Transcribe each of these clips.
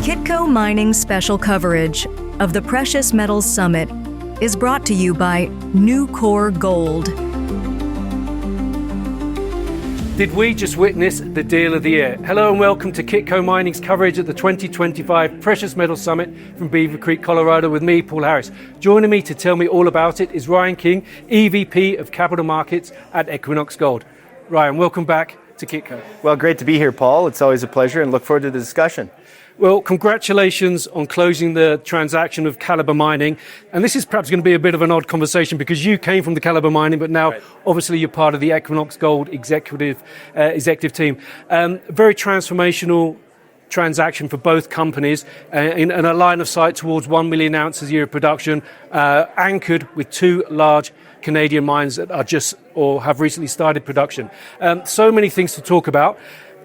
Kitco Mining's special coverage of the Precious Metals Summit is brought to you by New Core Gold. Did we just witness the deal of the year? Hello and welcome to Kitco Mining's coverage at the 2025 Precious Metals Summit from Beaver Creek, Colorado with me, Paul Harris. Joining me to tell me all about it is Ryan King, EVP of Capital Markets at Equinox Gold. Ryan, welcome back to Kitco. Well, great to be here, Paul. It's always a pleasure and look forward to the discussion. Well, congratulations on closing the transaction of Calibre Mining. And this is perhaps going to be a bit of an odd conversation because you came from the Calibre Mining, but now obviously you're part of the Equinox Gold executive team. Very transformational transaction for both companies in a line of sight towards 1 million ounces a year of production, anchored with two large Canadian mines that are just or have recently started production. So many things to talk about.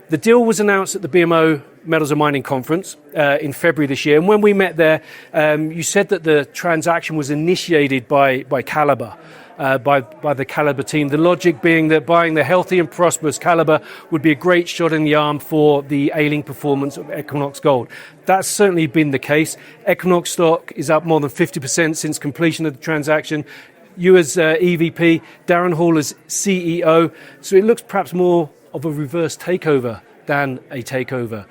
The deal was announced at the BMO Metals and Mining Conference in February this year. And when we met there, you said that the transaction was initiated by Calibre, by the Calibre team. The logic being that buying the healthy and prosperous Calibre would be a great shot in the arm for the ailing performance of Equinox Gold. That's certainly been the case. Equinox stock is up more than 50% since completion of the transaction. You as EVP, Darren Hall as CEO. So it looks perhaps more of a reverse takeover than a takeover.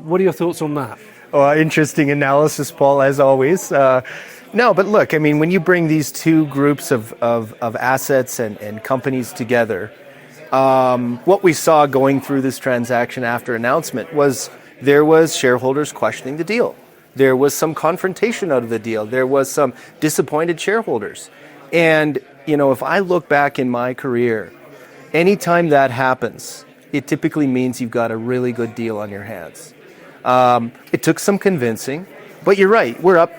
What are your thoughts on that? Oh, interesting analysis, Paul, as always. No, but look, I mean, when you bring these two groups of assets and companies together, what we saw going through this transaction after announcement was there was shareholders questioning the deal. There was some confrontation out of the deal. There was some disappointed shareholders. And, you know, if I look back in my career, anytime that happens, it typically means you've got a really good deal on your hands. It took some convincing, but you're right. We're up,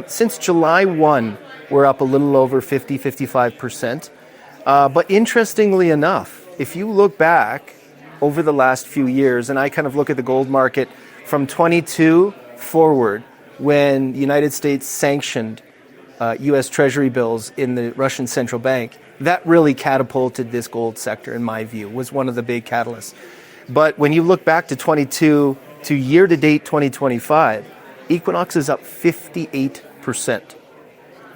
since July 1, we're up a little over 55%. But interestingly enough, if you look back over the last few years, and I kind of look at the gold market from 22 forward, when the United States sanctioned U.S. Treasury bills in the Russian central bank, that really catapulted this gold sector, in my view, was one of the big catalysts. But when you look back to 22 to year-to-date 2025, Equinox is up 58%.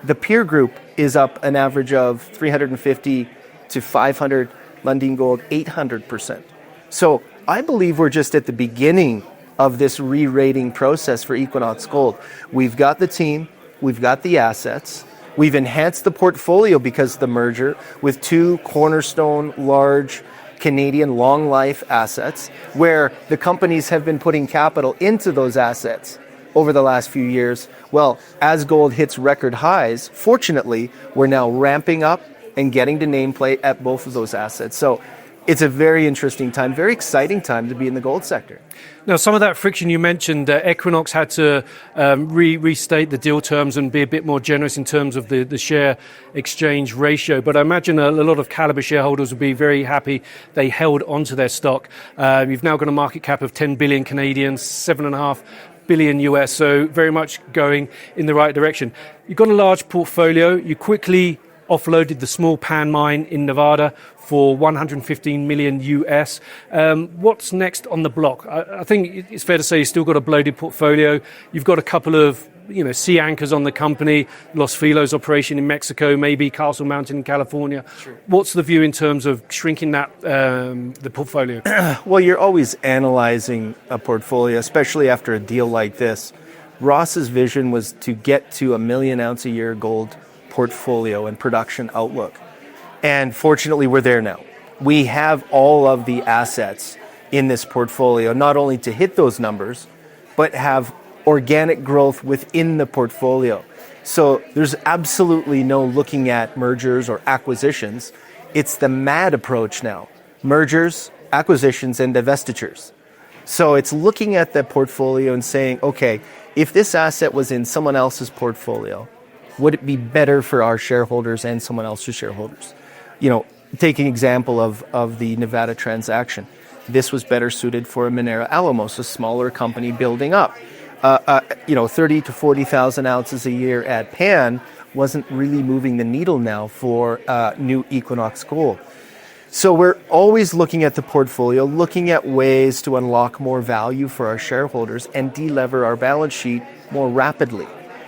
The peer group is up an average of 350 to 500, Lundin Gold 800%. So I believe we're just at the beginning of this re-rating process for Equinox Gold. We've got the team, we've got the assets. We've enhanced the portfolio because of the merger with two cornerstone large Canadian long life assets where the companies have been putting capital into those assets over the last few years. Well, as gold hits record highs, fortunately, we're now ramping up and getting to nameplate at both of those assets. So it's a very interesting time, very exciting time to be in the gold sector. Now, some of that friction you mentioned, Equinox had to restate the deal terms and be a bit more generous in terms of the share exchange ratio. But I imagine a lot of Calibre shareholders would be very happy they held onto their stock. You've now got a market cap of 10 billion Canadian, 7.5 billion US, so very much going in the right direction. You've got a large portfolio. You quickly offloaded the small pan mine in Nevada for 115 million US. What's next on the block? I think it's fair to say you've still got a bloated portfolio. You've got a couple of sea anchors on the company, Los Filos operation in Mexico, maybe Castle Mountain in California. Sure. What's the view in terms of shrinking that the portfolio? Well, you're always analyzing a portfolio, especially after a deal like this. Ross's vision was to get to 1 million ounce a year gold portfolio and production outlook. And fortunately, we're there now. We have all of the assets in this portfolio, not only to hit those numbers, but have organic growth within the portfolio. So there's absolutely no looking at mergers or acquisitions. It's the MAD approach now. Mergers, acquisitions, and divestitures. So it's looking at the portfolio and saying, okay, if this asset was in someone else's portfolio, would it be better for our shareholders and someone else's shareholders? Take an example of the Nevada transaction. This was better suited for a Minera Alamos, a smaller company building up. 30 to 40,000 ounces a year at Pan wasn't really moving the needle now for new Equinox Gold. So we're always looking at the portfolio, looking at ways to unlock more value for our shareholders and delever our balance sheet more rapidly.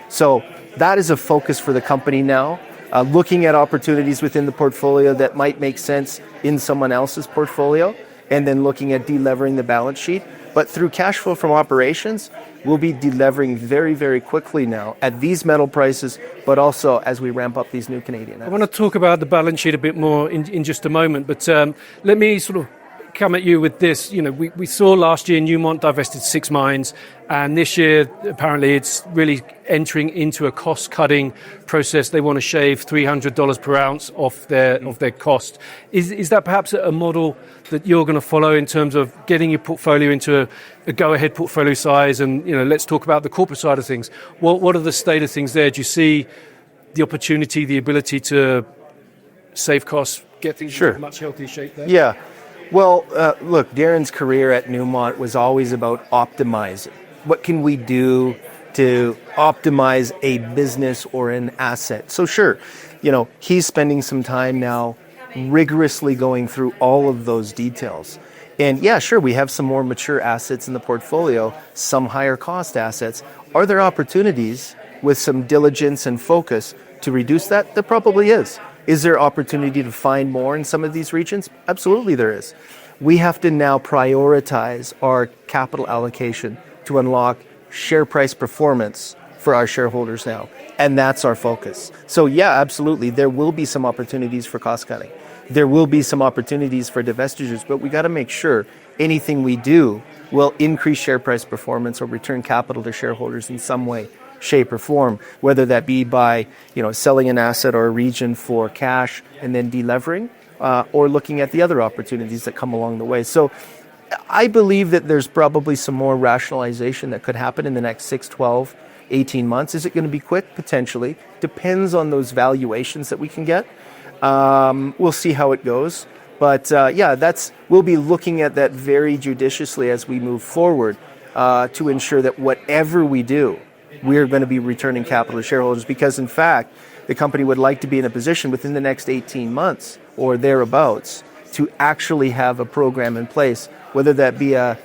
So that is a focus for the company now, looking at opportunities within the portfolio that might make sense in someone else's portfolio, and then looking at delevering the balance sheet. But through cash flow from operations, we'll be delevering very, very quickly now at these metal prices, but also as we ramp up these new Canadian assets. I want to talk about the balance sheet a bit more in just a moment, but let me sort of come at you with this. You know, we saw last year Newmont divested 6 mines, and this year apparently it's really entering into a cost-cutting process. They want to shave $300 per ounce off their cost. Is that perhaps a model that you're going to follow in terms of getting your portfolio into a go-ahead portfolio size? And let's talk about the corporate side of things. What are the state of things there? Do you see the opportunity, the ability to save costs, get things in a much healthier shape there? Yeah. Well, look, Darren's career at Newmont was always about optimizing. What can we do to optimize a business or an asset? So sure, he's spending some time now rigorously going through all of those details. And yeah, sure, we have some more mature assets in the portfolio, some higher cost assets. Are there opportunities with some diligence and focus to reduce that? There probably is. Is there opportunity to find more in some of these regions? Absolutely there is. We have to now prioritize our capital allocation to unlock share price performance for our shareholders now. And that's our focus. So yeah, absolutely, there will be some opportunities for cost cutting. There will be some opportunities for divestitures, but we got to make sure anything we do will increase share price performance or return capital to shareholders in some way, shape or form, whether that be by selling an asset or a region for cash and then delevering, or looking at the other opportunities that come along the way. So I believe that there's probably some more rationalization that could happen in the next 6, 12, 18 months. Is it going to be quick? Potentially. Depends on those valuations that we can get. We'll see how it goes. But we'll be looking at that very judiciously as we move forward, to ensure that whatever we do, we're going to be returning capital to shareholders, because in fact, the company would like to be in a position within the next 18 months or thereabouts to actually have a program in place, whether that be a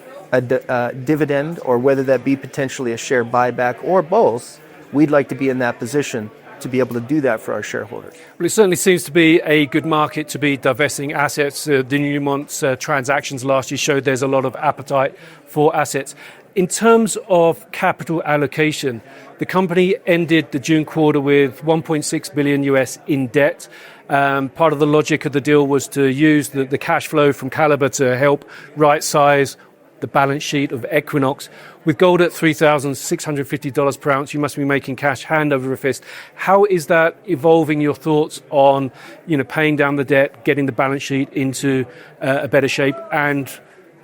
dividend or whether that be potentially a share buyback or both. We'd like to be in that position to be able to do that for our shareholders. Well, it certainly seems to be a good market to be divesting assets. The Newmont's transactions last year showed there's a lot of appetite for assets. In terms of capital allocation, the company ended the June quarter with $1.6 billion US in debt. Part of the logic of the deal was to use the cash flow from Calibre to help right-size the balance sheet of Equinox. With gold at $3,650 per ounce, you must be making cash hand over fist. How is that evolving your thoughts on, paying down the debt, getting the balance sheet into a better shape, and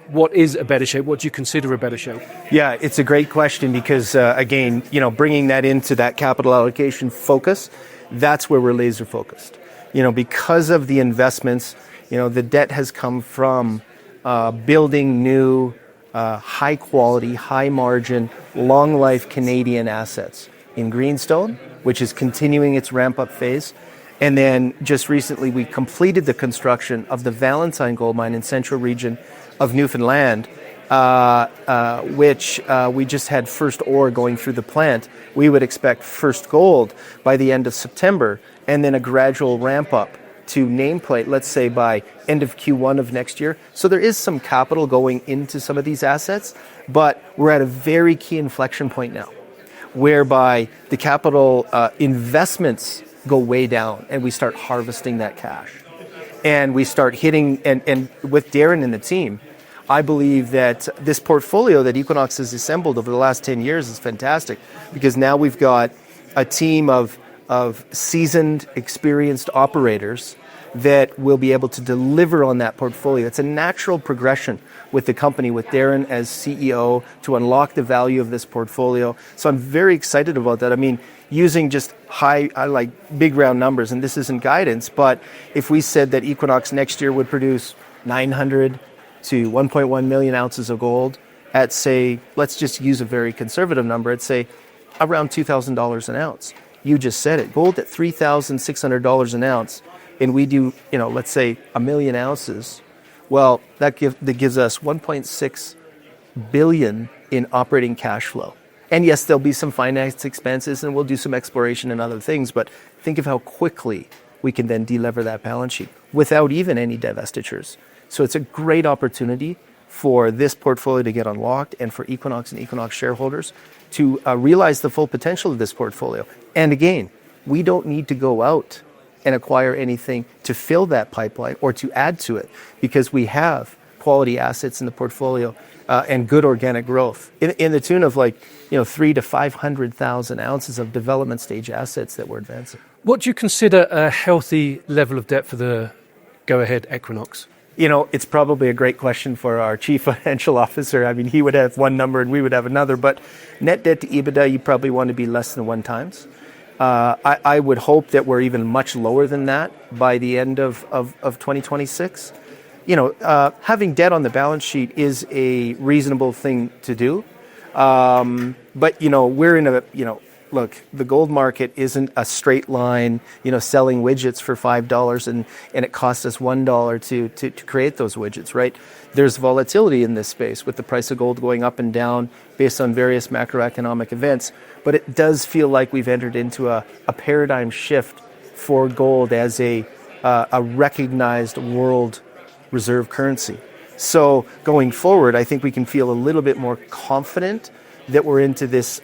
what is a better shape? What do you consider a better shape? Yeah, it's a great question because, again, bringing that into that capital allocation focus, that's where we're laser focused. Because of the investments, the debt has come from building new, high quality, high margin, long life Canadian assets in Greenstone, which is continuing its ramp up phase. And then just recently we completed the construction of the Valentine gold mine in central region of Newfoundland, which we just had first ore going through the plant. We would expect first gold by the end of September, and then a gradual ramp up to nameplate, let's say by end of Q1 of next year. So there is some capital going into some of these assets, but we're at a very key inflection point now, whereby the capital investments go way down and we start harvesting that cash. And we start hitting, and with Darren and the team, I believe that this portfolio that Equinox has assembled over the last 10 years is fantastic, because now we've got a team of seasoned, experienced operators that will be able to deliver on that portfolio. It's a natural progression with the company, with Darren as CEO, to unlock the value of this portfolio. So I'm very excited about that. I mean, using just I like big round numbers, and this isn't guidance, but if we said that Equinox next year would produce 900 to 1.1 million ounces of gold at, say, let's just use a very conservative number, at say around $2,000 an ounce. You just said it. Gold at $3,600 an ounce and we do, let's say 1 million ounces, well, that gives us 1.6 billion in operating cash flow. And yes, there'll be some finance expenses and we'll do some exploration and other things, but think of how quickly we can then delever that balance sheet without even any divestitures. So it's a great opportunity for this portfolio to get unlocked and for Equinox and Equinox shareholders to realize the full potential of this portfolio. And again, we don't need to go out and acquire anything to fill that pipeline or to add to it because we have quality assets in the portfolio and good organic growth in the tune of 300,000 to 500,000 ounces of development stage assets that we're advancing. What do you consider a healthy level of debt for the go-ahead Equinox? It's probably a great question for our chief financial officer. I mean, he would have one number and we would have another, but net debt to EBITDA, you probably want to be less than 1 times. I would hope that we're even much lower than that by the end of 2026. Having debt on the balance sheet is a reasonable thing to do. But, we're in look, the gold market isn't a straight line, selling widgets for $5 and it costs us $1 to create those widgets, right? There's volatility in this space with the price of gold going up and down based on various macroeconomic events. But it does feel like we've entered into a paradigm shift for gold as a recognized world reserve currency. So going forward, I think we can feel a little bit more confident that we're into this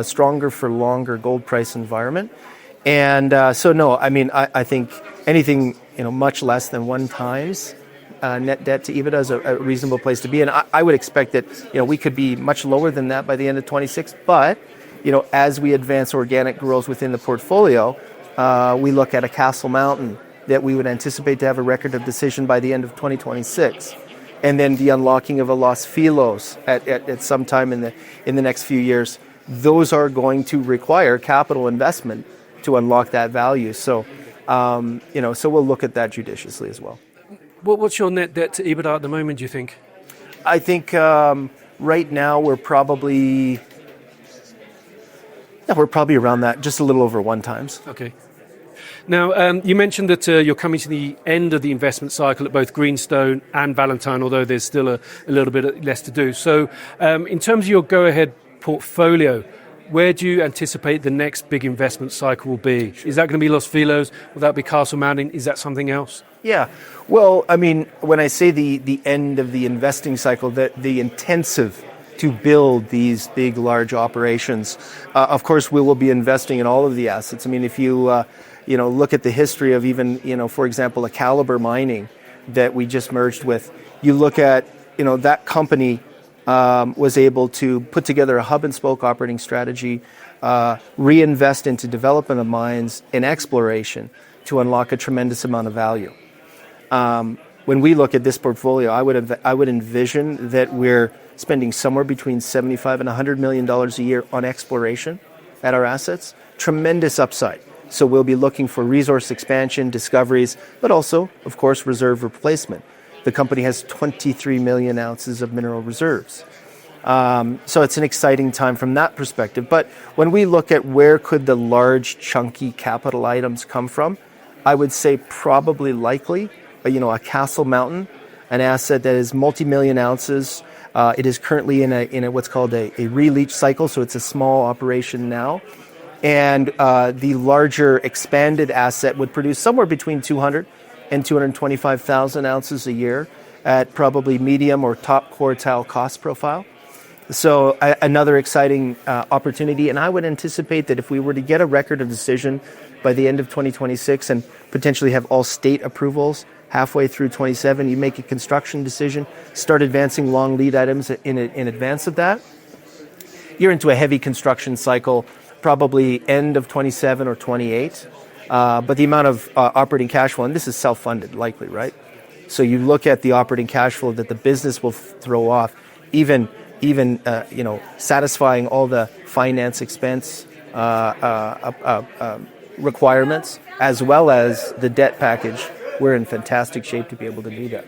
stronger for longer gold price environment. And so no, I mean, I think anything, much less than 1 times net debt to EBITDA is a reasonable place to be. And I would expect that, we could be much lower than that by the end of 26. But, as we advance organic growth within the portfolio, we look at a Castle Mountain that we would anticipate to have a record of decision by the end of 2026. And then the unlocking of a Los Filos at some time in the next few years. Those are going to require capital investment to unlock that value. So, so we'll look at that judiciously as well. What's your net debt to EBITDA at the moment, do you think? I think right now we're probably around that, just a little over 1 times. Okay. Now, you mentioned that you're coming to the end of the investment cycle at both Greenstone and Valentine, although there's still a little bit less to do. So in terms of your go-ahead portfolio, where do you anticipate the next big investment cycle will be? Is that going to be Los Filos? Will that be Castle Mountain? Is that something else? Yeah. Well, I mean, when I say the end of the investing cycle, the intensive to build these big, large operations, of course, we will be investing in all of the assets. I mean, if you look at the history of even, for example, a Calibre Mining that we just merged with, you look at, that company was able to put together a hub and spoke operating strategy, reinvest into development of mines and exploration to unlock a tremendous amount of value. When we look at this portfolio, I would envision that we're spending somewhere between $75 and $100 million a year on exploration at our assets. Tremendous upside. So we'll be looking for resource expansion, discoveries, but also, of course, reserve replacement. The company has 23 million ounces of mineral reserves. So it's an exciting time from that perspective. But when we look at where could the large, chunky capital items come from, I would say probably likely, a Castle Mountain, an asset that is multi-million ounces. It is currently in a what's called a re-leach cycle, so it's a small operation now. And the larger expanded asset would produce somewhere between 200 and 225,000 ounces a year at probably medium or top quartile cost profile. So another exciting opportunity. And I would anticipate that if we were to get a record of decision by the end of 2026 and potentially have all state approvals halfway through 27, you make a construction decision, start advancing long lead items in advance of that, you're into a heavy construction cycle, probably end of 27 or 28. But the amount of operating cash flow, and this is self-funded likely, right? So you look at the operating cash flow that the business will throw off, even satisfying all the finance expense requirements, as well as the debt package. We're in fantastic shape to be able to do that.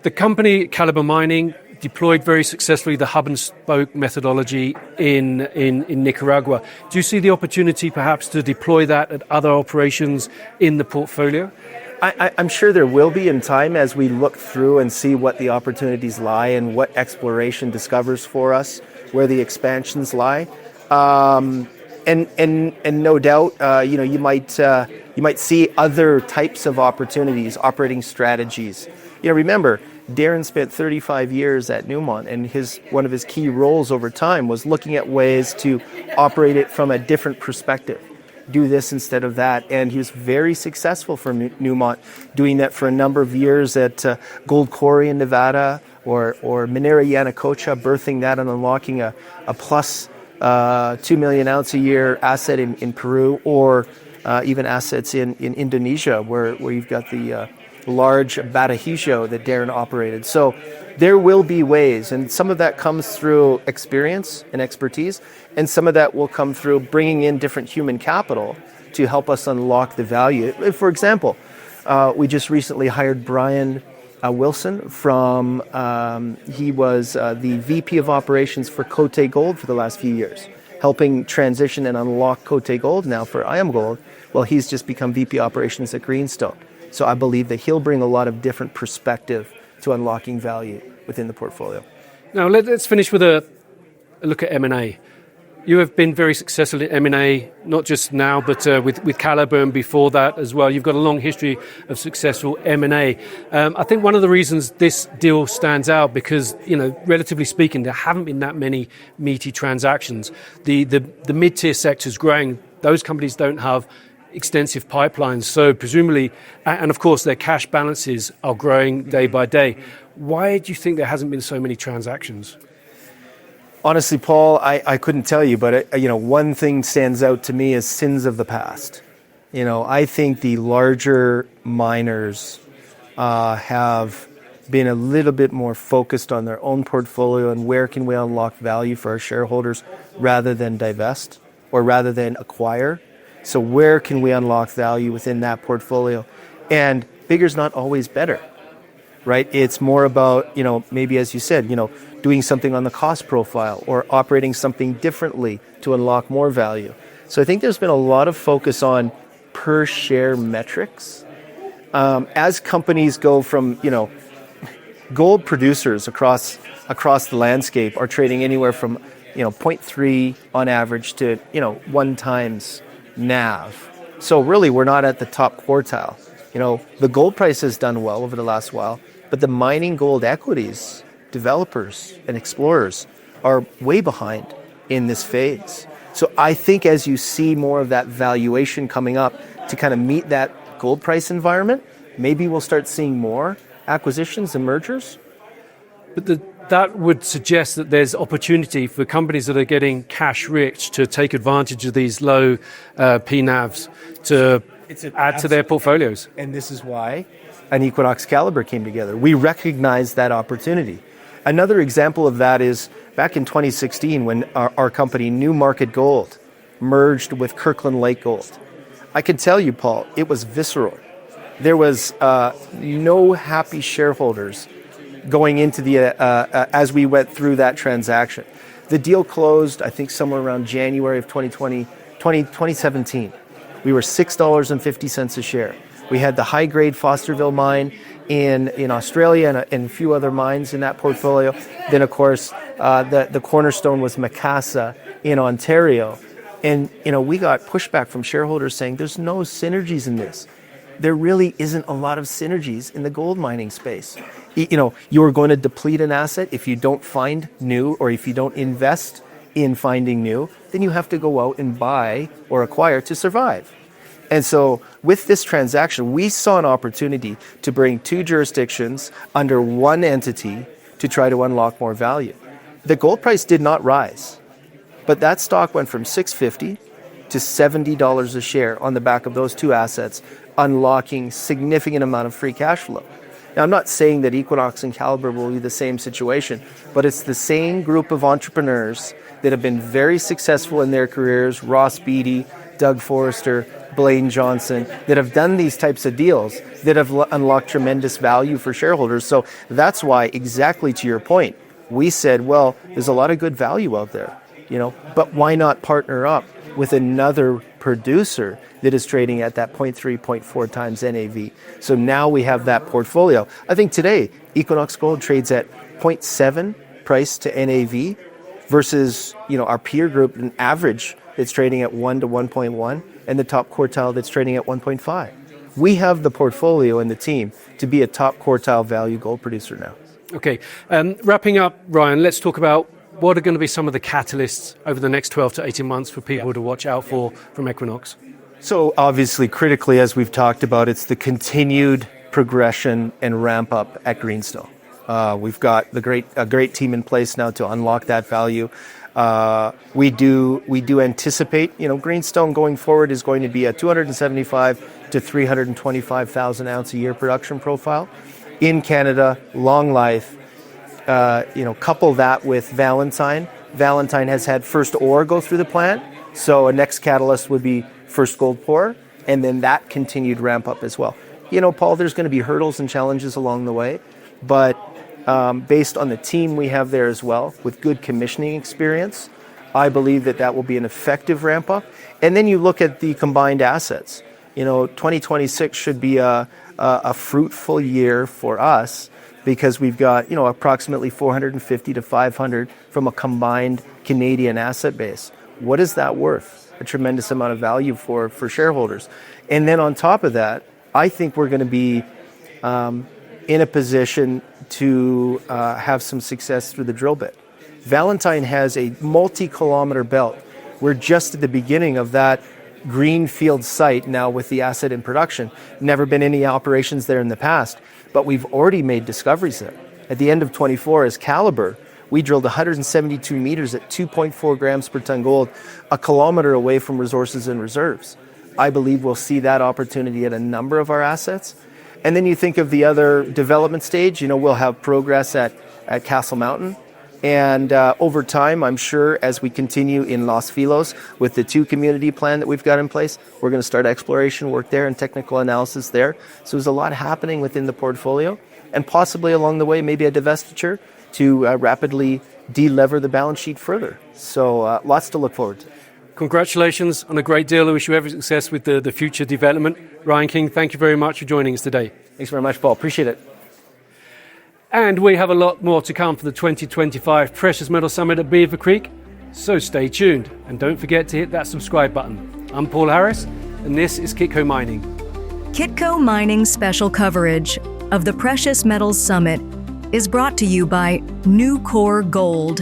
The company, Calibre Mining, deployed very successfully the hub and spoke methodology in Nicaragua. Do you see the opportunity perhaps to deploy that at other operations in the portfolio? I'm sure there will be in time as we look through and see what the opportunities lie and what exploration discovers for us, where the expansions lie. And no doubt, you might see other types of opportunities, operating strategies. Remember, Darren spent 35 years at Newmont, and one of his key roles over time was looking at ways to operate it from a different perspective. Do this instead of that, and he was very successful for Newmont, doing that for a number of years at Gold Quarry in Nevada or Minera Yanacocha, birthing that and unlocking a plus 2 million ounce a year asset in Peru, or even assets in Indonesia, where you've got the large Batu Hijau that Darren operated. So there will be ways, and some of that comes through experience and expertise, and some of that will come through bringing in different human capital to help us unlock the value. For example, we just recently hired Brian Wilson from, he was the VP of Operations for Côté Gold for the last few years, helping transition and unlock Côté Gold now for IAMGOLD. Well, he's just become VP Operations at Greenstone. So I believe that he'll bring a lot of different perspective to unlocking value within the portfolio. Now, let's finish with a look at M&A. You have been very successful in M&A, not just now, but with Calibre and before that as well. You've got a long history of successful M&A. I think one of the reasons this deal stands out because, relatively speaking, there haven't been that many meaty transactions. The mid-tier sector's growing. Those companies don't have extensive pipelines, so presumably, and of course their cash balances are growing day by day. Why do you think there hasn't been so many transactions? Honestly, Paul, I couldn't tell you, but one thing stands out to me as sins of the past. I think the larger miners have been a little bit more focused on their own portfolio and where can we unlock value for our shareholders rather than divest or rather than acquire. So where can we unlock value within that portfolio? And bigger's not always better, right? It's more about, maybe as you said, doing something on the cost profile or operating something differently to unlock more value. So I think there's been a lot of focus on per share metrics. As companies go from, gold producers across the landscape are trading anywhere from, 0.3 on average to, 1 times NAV. So really, we're not at the top quartile. The gold price has done well over the last while, but the mining gold equities, developers and explorers are way behind in this phase. So I think as you see more of that valuation coming up to kind of meet that gold price environment, maybe we'll start seeing more acquisitions and mergers. But that would suggest that there's opportunity for companies that are getting cash rich to take advantage of these low PNAVs to add to their portfolios. And this is why an Equinox Calibre came together. We recognized that opportunity. Another example of that is back in 2016 when our company, New Market Gold, merged with Kirkland Lake Gold. I can tell you, Paul, it was visceral. There was no happy shareholders going into the as we went through that transaction. The deal closed, I think, somewhere around January of 2017. We were $6.50 a share. We had the high-grade Fosterville mine in Australia and a few other mines in that portfolio. Then, of course, the cornerstone was Macassa in Ontario. And, we got pushback from shareholders saying there's no synergies in this. There really isn't a lot of synergies in the gold mining space. You're going to deplete an asset if you don't find new, or if you don't invest in finding new, then you have to go out and buy or acquire to survive. And so with this transaction, we saw an opportunity to bring 2 jurisdictions under one entity to try to unlock more value. The gold price did not rise, but that stock went from $6.50 to $70 a share on the back of those 2 assets, unlocking significant amount of free cash flow. Now, I'm not saying that Equinox and Calibre will be the same situation, but it's the same group of entrepreneurs that have been very successful in their careers, Ross Beatty, Doug Forrester, Blaine Johnson, that have done these types of deals that have unlocked tremendous value for shareholders. So that's why, exactly to your point, we said, well, there's a lot of good value out there, but why not partner up with another producer that is trading at that 0.3, 0.4 times NAV? So now we have that portfolio. I think today, Equinox Gold trades at 0.7 price to NAV versus, our peer group, an average that's trading at 1 to 1.1, and the top quartile that's trading at 1.5. We have the portfolio and the team to be a top quartile value gold producer now. Okay, wrapping up, Ryan, let's talk about what are going to be some of the catalysts over the next 12 to 18 months for people to watch out for from Equinox. So obviously, critically, as we've talked about, it's the continued progression and ramp up at Greenstone. We've got a great team in place now to unlock that value. We do anticipate, Greenstone going forward is going to be a 275 to 325,000 ounce a year production profile in Canada, long life. Couple that with Valentine. Valentine has had first ore go through the plant, so a next catalyst would be first gold pour, and then that continued ramp up as well. Paul, there's going to be hurdles and challenges along the way, but based on the team we have there as well, with good commissioning experience, I believe that will be an effective ramp up. And then you look at the combined assets. 2026 should be a fruitful year for us because we've got approximately 450 to 500 from a combined Canadian asset base. What is that worth? A tremendous amount of value for shareholders. And then on top of that, I think we're going to be in a position to have some success through the drill bit. Valentine has a multi-kilometer belt. We're just at the beginning of that greenfield site now with the asset in production. Never been any operations there in the past, but we've already made discoveries there. At the end of 24 as Calibre, we drilled 172 meters at 2.4 grams per ton gold, a kilometer away from resources and reserves. I believe we'll see that opportunity at a number of our assets. And then you think of the other development stage, we'll have progress at Castle Mountain. And over time, I'm sure as we continue in Los Filos with the 2 community plan that we've got in place, we're going to start exploration work there and technical analysis there. So there's a lot happening within the portfolio, and possibly along the way, maybe a divestiture to rapidly de-lever the balance sheet further. So lots to look forward to. Congratulations on a great deal. I wish you every success with the future development. Ryan King, thank you very much for joining us today. Thanks very much, Paul. Appreciate it. And we have a lot more to come for the 2025 Precious Metal Summit at Beaver Creek, so stay tuned. And don't forget to hit that subscribe button. I'm Paul Harris, and this is Kitco Mining. Kitco Mining's special coverage of the Precious Metals Summit is brought to you by New Core Gold.